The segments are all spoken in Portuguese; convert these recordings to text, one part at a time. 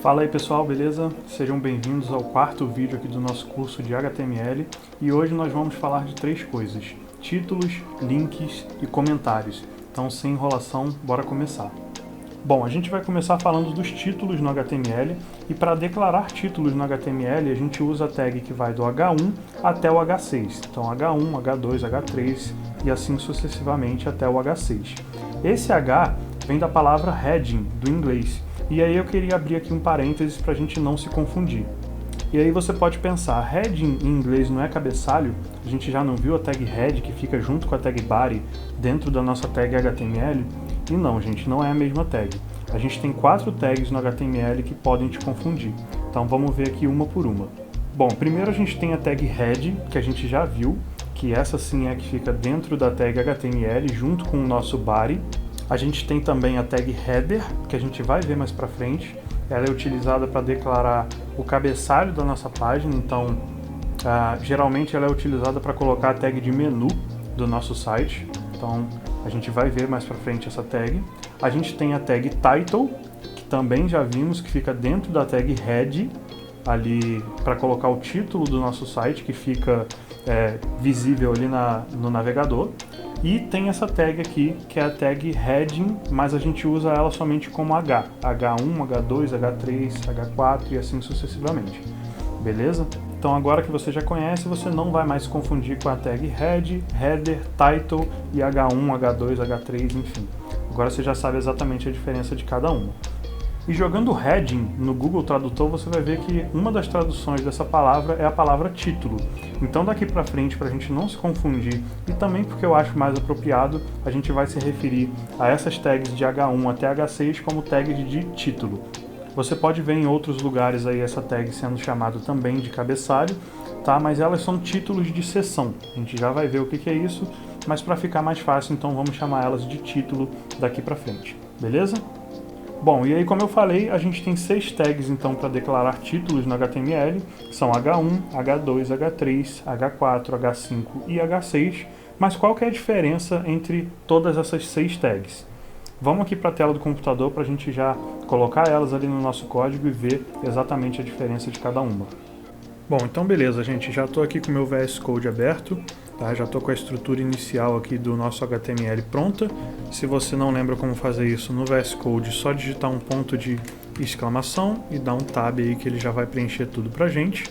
Fala aí pessoal, beleza? Sejam bem-vindos ao quarto vídeo aqui do nosso curso de HTML e hoje nós vamos falar de três coisas: títulos, links e comentários. Então, sem enrolação, bora começar. Bom, a gente vai começar falando dos títulos no HTML e para declarar títulos no HTML a gente usa a tag que vai do H1 até o H6. Então H1, H2, H3 e assim sucessivamente até o H6. Esse H vem da palavra heading do inglês. E aí eu queria abrir aqui um parênteses para a gente não se confundir. E aí você pode pensar, heading em inglês não é cabeçalho? A gente já não viu a tag head que fica junto com a tag body dentro da nossa tag HTML? E não, gente, não é a mesma tag. A gente tem 4 tags no HTML que podem te confundir. Então vamos ver aqui uma por uma. Bom, primeiro a gente tem a tag head, que a gente já viu, que essa sim é a que fica dentro da tag HTML junto com o nosso body. A gente tem também a tag header, que a gente vai ver mais para frente. Ela é utilizada para declarar o cabeçalho da nossa página, então geralmente ela é utilizada para colocar a tag de menu do nosso site. Então a gente vai ver mais para frente essa tag. A gente tem a tag title, que também já vimos que fica dentro da tag head, ali para colocar o título do nosso site, que fica visível ali no navegador. E tem essa tag aqui, que é a tag heading, mas a gente usa ela somente como H. H1, H2, H3, H4 e assim sucessivamente. Beleza? Então agora que você já conhece, você não vai mais se confundir com a tag head, header, title e H1, H2, H3, enfim. Agora você já sabe exatamente a diferença de cada uma. E jogando heading no Google Tradutor, você vai ver que uma das traduções dessa palavra é a palavra título. Então daqui pra frente, para a gente não se confundir, e também porque eu acho mais apropriado, a gente vai se referir a essas tags de H1 até H6 como tags de título. Você pode ver em outros lugares aí essa tag sendo chamada também de cabeçalho, tá? Mas elas são títulos de seção. A gente já vai ver o que é isso, mas para ficar mais fácil, então vamos chamar elas de título daqui pra frente, beleza? Bom, e aí como eu falei, a gente tem 6 tags então para declarar títulos no HTML, são H1, H2, H3, H4, H5 e H6, mas qual que é a diferença entre todas essas 6 tags? Vamos aqui para a tela do computador para a gente já colocar elas ali no nosso código e ver exatamente a diferença de cada uma. Bom, então beleza, gente, já estou aqui com o meu VS Code aberto. Tá, já estou com a estrutura inicial aqui do nosso HTML pronta. Se você não lembra como fazer isso no VS Code, só digitar um ponto de exclamação e dar um tab aí que ele já vai preencher tudo pra gente,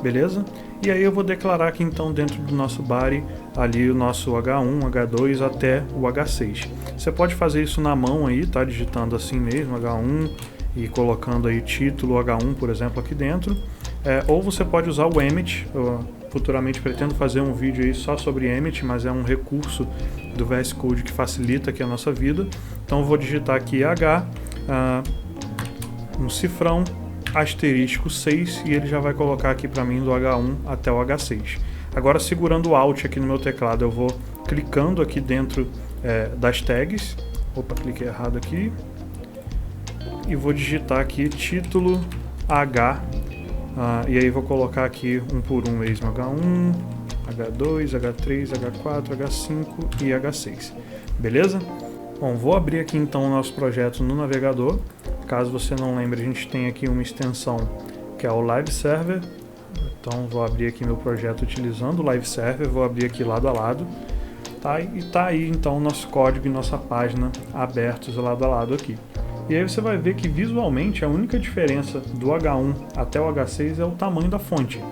beleza? E aí eu vou declarar aqui então dentro do nosso body ali o nosso H1, H2 até o H6. Você pode fazer isso na mão aí, tá? Digitando assim mesmo, H1 e colocando aí título H1, por exemplo, aqui dentro. Ou você pode usar o Emmet. Futuramente pretendo fazer um vídeo aí só sobre Emmet, mas é um recurso do VS Code que facilita aqui a nossa vida. Então eu vou digitar aqui H, um cifrão, asterisco 6, e ele já vai colocar aqui para mim do H1 até o H6. Agora, segurando o Alt aqui no meu teclado, eu vou clicando aqui dentro das tags. Opa, cliquei errado aqui. E vou digitar aqui título H. E aí vou colocar aqui um por um mesmo, H1, H2, H3, H4, H5 e H6. Beleza? Bom, vou abrir aqui então o nosso projeto no navegador. Caso você não lembre, a gente tem aqui uma extensão que é o Live Server. Então vou abrir aqui meu projeto utilizando o Live Server, vou abrir aqui lado a lado. Tá? E tá aí então o nosso código e nossa página abertos lado a lado aqui. E aí você vai ver que visualmente a única diferença do H1 até o H6 é o tamanho da fonte,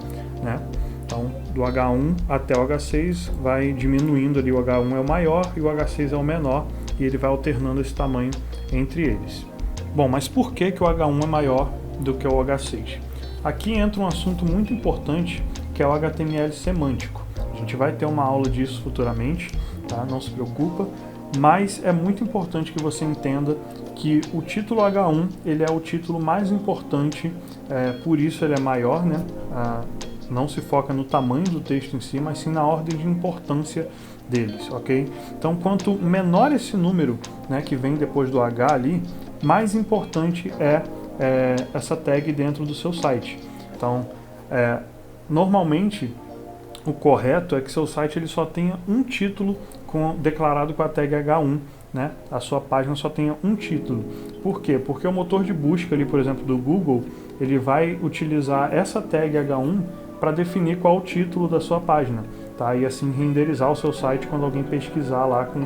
né? Então do H1 até o H6 vai diminuindo ali, o H1 é o maior e o H6 é o menor, e ele vai alternando esse tamanho entre eles. Bom, mas por que o H1 é maior do que o H6? Aqui entra um assunto muito importante, que é o HTML semântico. A gente vai ter uma aula disso futuramente, tá? Não se preocupa. Mas é muito importante que você entenda que o título H1 ele é o título mais importante, por isso ele é maior, né? Não se foca no tamanho do texto em si, mas sim na ordem de importância deles, ok? Então, quanto menor esse número, né, que vem depois do H ali, mais importante é essa tag dentro do seu site. Então, normalmente, o correto é que seu site ele só tenha um título declarado com a tag H1 né, a sua página só tenha um título. Por quê? Porque o motor de busca ali, por exemplo, do Google, ele vai utilizar essa tag H1 para definir qual o título da sua página, tá? E assim renderizar o seu site quando alguém pesquisar lá com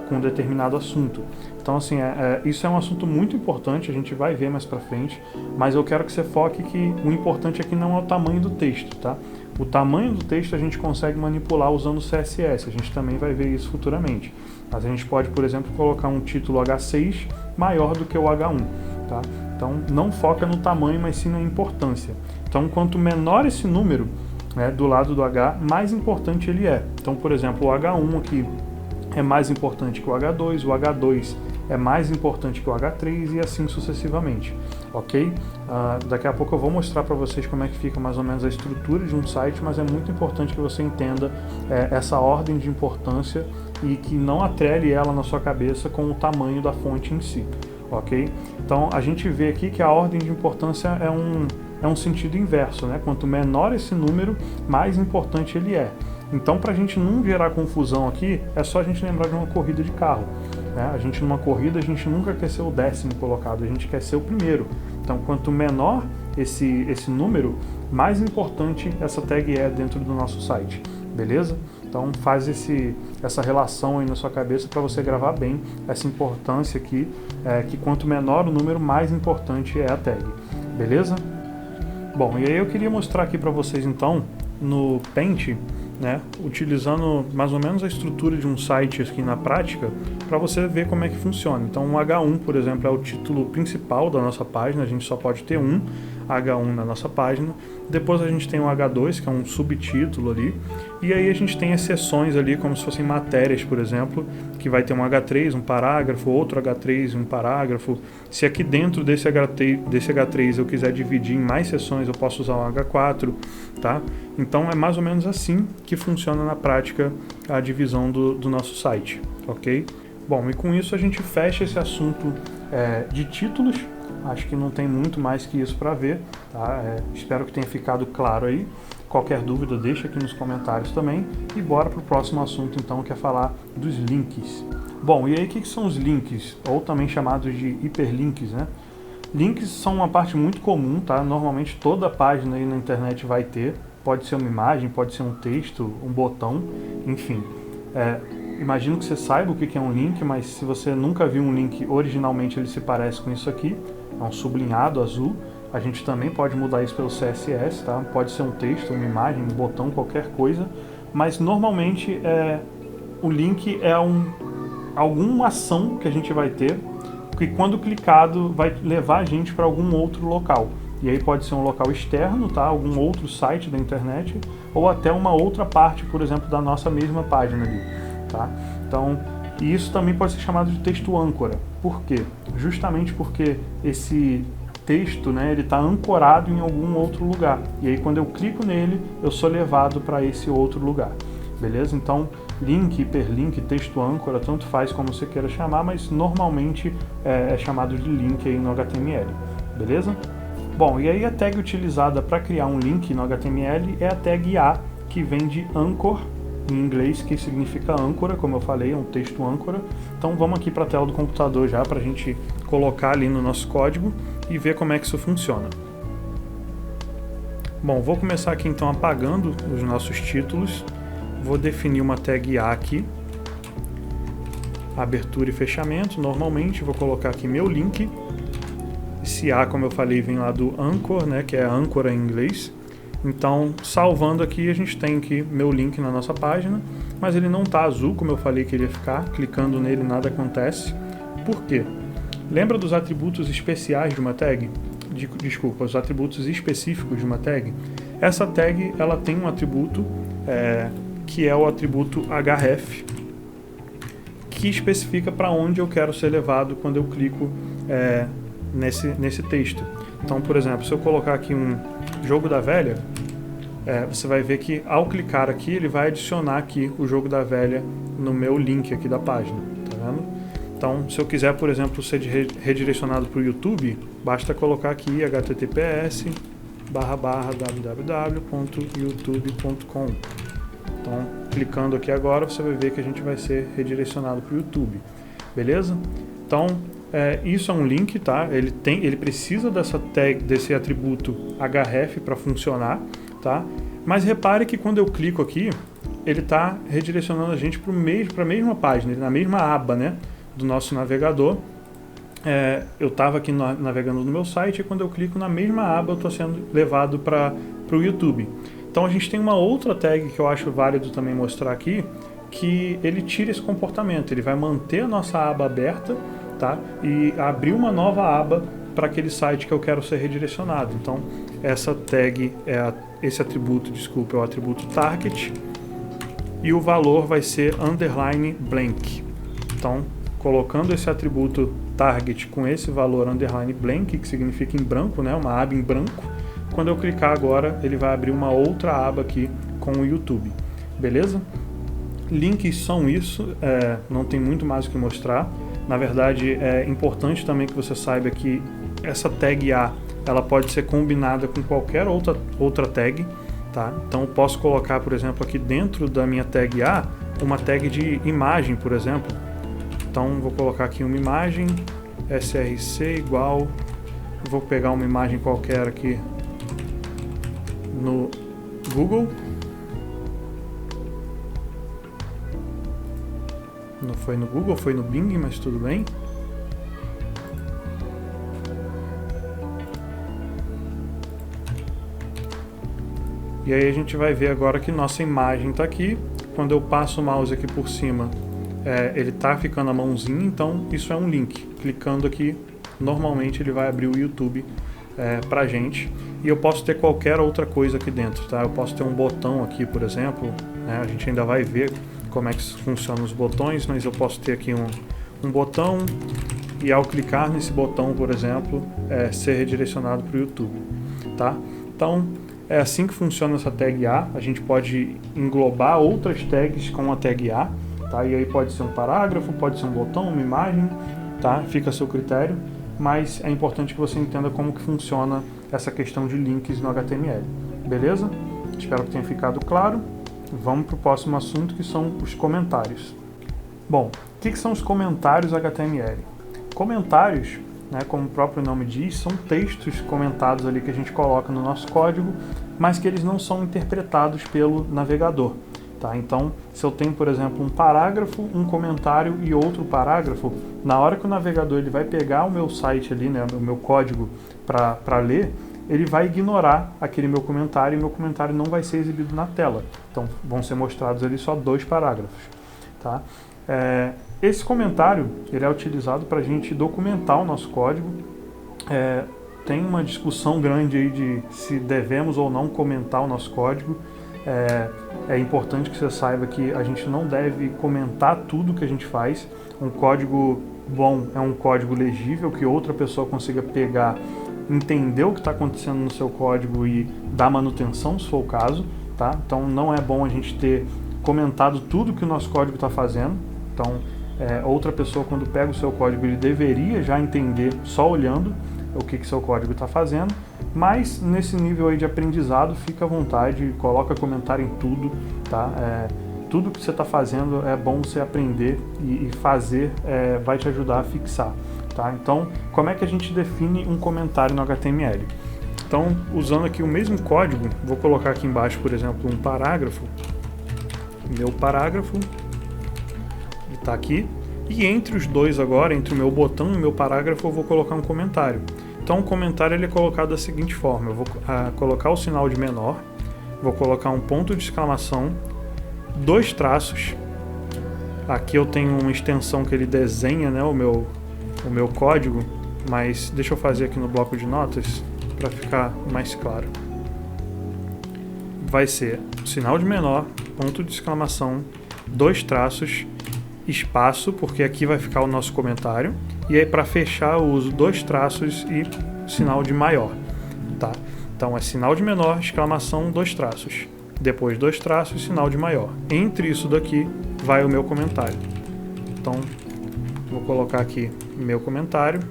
um determinado assunto. Então assim, isso é um assunto muito importante, a gente vai ver mais para frente, mas eu quero que você foque que o importante aqui não é o tamanho do texto, tá? O tamanho do texto a gente consegue manipular usando o CSS, a gente também vai ver isso futuramente. Mas a gente pode, por exemplo, colocar um título H6 maior do que o H1, tá? Então não foca no tamanho, mas sim na importância. Então quanto menor esse número, né, do lado do H, mais importante ele é. Então, por exemplo, o H1 aqui é mais importante que o H2, o H2 é mais importante que o H3 e assim sucessivamente, ok? Daqui a pouco eu vou mostrar para vocês como é que fica mais ou menos a estrutura de um site, mas é muito importante que você entenda essa ordem de importância e que não atrele ela na sua cabeça com o tamanho da fonte em si, ok? Então a gente vê aqui que a ordem de importância é um sentido inverso, né? Quanto menor esse número, mais importante ele é. Então, para a gente não gerar confusão aqui, é só a gente lembrar de uma corrida de carro, né? A gente numa corrida, a gente nunca quer ser o 10º colocado, a gente quer ser o primeiro. Então, quanto menor esse número, mais importante essa tag é dentro do nosso site, beleza? Então, faz essa relação aí na sua cabeça para você gravar bem essa importância aqui, que quanto menor o número, mais importante é a tag, beleza? Bom, e aí eu queria mostrar aqui para vocês então, no Paint, né, utilizando mais ou menos a estrutura de um site aqui na prática, para você ver como é que funciona. Então o H1, por exemplo, é o título principal da nossa página, a gente só pode ter um H1 na nossa página. Depois a gente tem o H2, que é um subtítulo ali, e aí a gente tem as seções ali, como se fossem matérias, por exemplo, que vai ter um H3, um parágrafo, outro H3 e um parágrafo. Se aqui dentro desse H3 eu quiser dividir em mais seções, eu posso usar um H4, tá? Então é mais ou menos assim que funciona na prática a divisão do nosso site, ok? Bom, e com isso a gente fecha esse assunto de títulos. Acho que não tem muito mais que isso para ver, tá? Espero que tenha ficado claro aí. Qualquer dúvida deixa aqui nos comentários também. E bora para o próximo assunto então, que é falar dos links. Bom, e aí o que são os links? Ou também chamados de hiperlinks, né? Links são uma parte muito comum, tá? Normalmente toda página aí na internet vai ter. Pode ser uma imagem, pode ser um texto, um botão, enfim. Imagino que você saiba o que é um link, mas se você nunca viu um link, originalmente ele se parece com isso aqui. É um sublinhado azul. A gente também pode mudar isso pelo CSS, tá? Pode ser um texto, uma imagem, um botão, qualquer coisa. Mas normalmente o link é alguma ação que a gente vai ter, que quando clicado vai levar a gente para algum outro local. E aí pode ser um local externo, tá? Algum outro site da internet, ou até uma outra parte, por exemplo, da nossa mesma página ali, tá? Então, e isso também pode ser chamado de texto âncora. Por quê? Justamente porque esse texto, né, ele está ancorado em algum outro lugar. E aí quando eu clico nele, eu sou levado para esse outro lugar. Beleza? Então, link, hiperlink, texto âncora, tanto faz como você queira chamar, mas normalmente é chamado de link aí no HTML. Beleza? Bom, e aí a tag utilizada para criar um link no HTML é a tag A, que vem de anchor, em inglês, que significa âncora, como eu falei, é um texto âncora. Então vamos aqui para a tela do computador já, para a gente colocar ali no nosso código e ver como é que isso funciona. Bom, vou começar aqui então apagando os nossos títulos. Vou definir uma tag A aqui, abertura e fechamento, normalmente vou colocar aqui meu link. Esse A, como eu falei, vem lá do anchor, né, que é âncora em inglês. Então, salvando aqui, a gente tem aqui meu link na nossa página, mas ele não está azul, como eu falei que ele ia ficar. Clicando nele, nada acontece. Por quê? Lembra dos atributos especiais de uma tag? Desculpa, os atributos específicos de uma tag? Essa tag, ela tem um atributo que é o atributo href, que especifica para onde eu quero ser levado quando eu clico nesse texto. Então, por exemplo, se eu colocar aqui um jogo da velha, você vai ver que ao clicar aqui, ele vai adicionar aqui o jogo da velha no meu link aqui da página, tá vendo? Então, se eu quiser, por exemplo, ser redirecionado para o YouTube, basta colocar aqui https://www.youtube.com. Então, clicando aqui agora, você vai ver que a gente vai ser redirecionado para o YouTube. beleza? Então, isso é um link, tá? Ele precisa dessa tag, desse atributo href para funcionar, tá? Mas repare que quando eu clico aqui, ele está redirecionando a gente para a mesma página, na mesma aba, né, do nosso navegador. Eu estava aqui navegando no meu site e quando eu clico na mesma aba eu estou sendo levado para o YouTube. Então a gente tem uma outra tag que eu acho válido também mostrar aqui, que ele tira esse comportamento, ele vai manter a nossa aba aberta, tá? E abrir uma nova aba para aquele site que eu quero ser redirecionado. Então essa tag esse atributo, desculpa, é o atributo target e o valor vai ser underline blank. Então, colocando esse atributo target com esse valor underline blank, que significa em branco, né, uma aba em branco, quando eu clicar agora, ele vai abrir uma outra aba aqui com o YouTube, beleza? Links são isso, não tem muito mais o que mostrar. Na verdade, é importante também que você saiba que essa tag A, ela pode ser combinada com qualquer outra tag, tá? Então eu posso colocar, por exemplo, aqui dentro da minha tag A, uma tag de imagem, por exemplo. Então vou colocar aqui uma imagem, src igual, vou pegar uma imagem qualquer aqui no Google. Não foi no Google, foi no Bing, mas tudo bem. E aí a gente vai ver agora que nossa imagem está aqui. Quando eu passo o mouse aqui por cima, ele está ficando a mãozinha, então isso é um link. Clicando aqui, normalmente ele vai abrir o YouTube pra gente. E eu posso ter qualquer outra coisa aqui dentro, tá? Eu posso ter um botão aqui, por exemplo, né? A gente ainda vai ver como é que funcionam os botões, mas eu posso ter aqui um botão e ao clicar nesse botão, por exemplo, ser redirecionado para o YouTube, tá? Então, é assim que funciona essa tag A. A gente pode englobar outras tags com a tag A, tá? E aí pode ser um parágrafo, pode ser um botão, uma imagem, tá? Fica a seu critério, mas é importante que você entenda como que funciona essa questão de links no HTML, beleza? Espero que tenha ficado claro. Vamos para o próximo assunto, que são os comentários. Bom, o que são os comentários HTML? Comentários, né, como o próprio nome diz, são textos comentados ali que a gente coloca no nosso código, mas que eles não são interpretados pelo navegador, tá? Então, se eu tenho, por exemplo, um parágrafo, um comentário e outro parágrafo, na hora que o navegador ele vai pegar o meu site ali, né, o meu código para ler, ele vai ignorar aquele meu comentário e meu comentário não vai ser exibido na tela. Então, vão ser mostrados ali só 2 parágrafos, tá? Esse comentário ele é utilizado para a gente documentar o nosso código. Tem uma discussão grande aí de se devemos ou não comentar o nosso código. É importante que você saiba que a gente não deve comentar tudo que a gente faz. Um código bom é um código legível, que outra pessoa consiga pegar, entender o que está acontecendo no seu código e dar manutenção, se for o caso, tá? Então não é bom a gente ter comentado tudo que o nosso código está fazendo. Então outra pessoa, quando pega o seu código, ele deveria já entender só olhando o que seu código está fazendo, mas nesse nível aí de aprendizado, fica à vontade, coloca comentário em tudo, tá? Tudo que você está fazendo é bom você aprender e fazer, vai te ajudar a fixar, tá? Então, como é que a gente define um comentário no HTML? Então, usando aqui o mesmo código, vou colocar aqui embaixo, por exemplo, um parágrafo. Meu parágrafo, ele está aqui. E entre os dois agora, entre o meu botão e o meu parágrafo, eu vou colocar um comentário. Então, o comentário ele é colocado da seguinte forma. Eu vou colocar o sinal de menor, vou colocar um ponto de exclamação, 2 traços. Aqui eu tenho uma extensão que ele desenha, né, o meu código, mas deixa eu fazer aqui no bloco de notas para ficar mais claro. Vai ser sinal de menor, ponto de exclamação, 2 traços, espaço, porque aqui vai ficar o nosso comentário, e aí para fechar eu uso 2 traços e sinal de maior, tá? Então é sinal de menor, exclamação, 2 traços, depois 2 traços, sinal de maior. Entre isso daqui vai o meu comentário. Então vou colocar aqui meu comentário.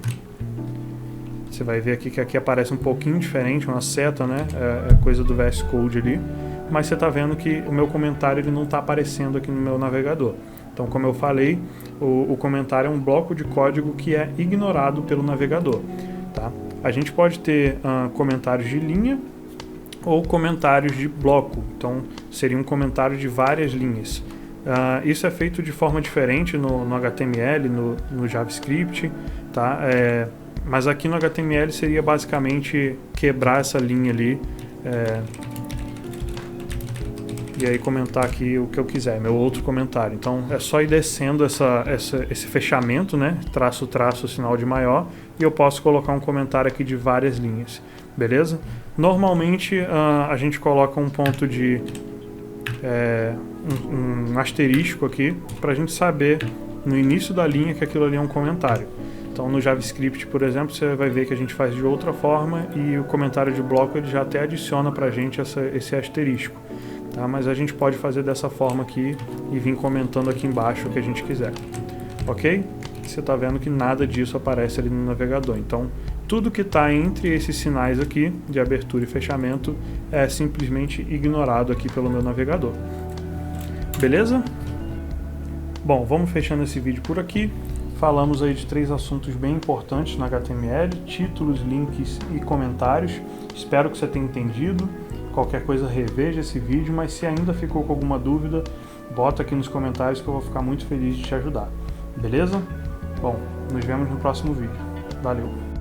Você vai ver aqui que aqui aparece um pouquinho diferente, uma seta, né? É coisa do VS Code ali, mas você está vendo que o meu comentário ele não está aparecendo aqui no meu navegador. Então, como eu falei, o comentário é um bloco de código que é ignorado pelo navegador. Tá? A gente pode ter comentários de linha ou comentários de bloco, então seria um comentário de várias linhas. Isso é feito de forma diferente no HTML, no JavaScript, tá? Mas aqui no HTML seria basicamente quebrar essa linha ali e aí comentar aqui o que eu quiser, meu outro comentário. Então é só ir descendo esse fechamento, né? Traço, traço, sinal de maior, e eu posso colocar um comentário aqui de várias linhas, beleza? Normalmente a gente coloca um ponto de um asterisco aqui para a gente saber no início da linha que aquilo ali é um comentário. Então no JavaScript, por exemplo, você vai ver que a gente faz de outra forma e o comentário de bloco ele já até adiciona para a gente esse asterisco. Tá? Mas a gente pode fazer dessa forma aqui e vir comentando aqui embaixo o que a gente quiser. Ok? Você está vendo que nada disso aparece ali no navegador. Então tudo que está entre esses sinais aqui de abertura e fechamento é simplesmente ignorado aqui pelo meu navegador. Beleza? Bom, vamos fechando esse vídeo por aqui. Falamos aí de 3 assuntos bem importantes no HTML: títulos, links e comentários. Espero que você tenha entendido. Qualquer coisa, reveja esse vídeo, mas se ainda ficou com alguma dúvida, bota aqui nos comentários que eu vou ficar muito feliz de te ajudar. Beleza? Bom, nos vemos no próximo vídeo. Valeu!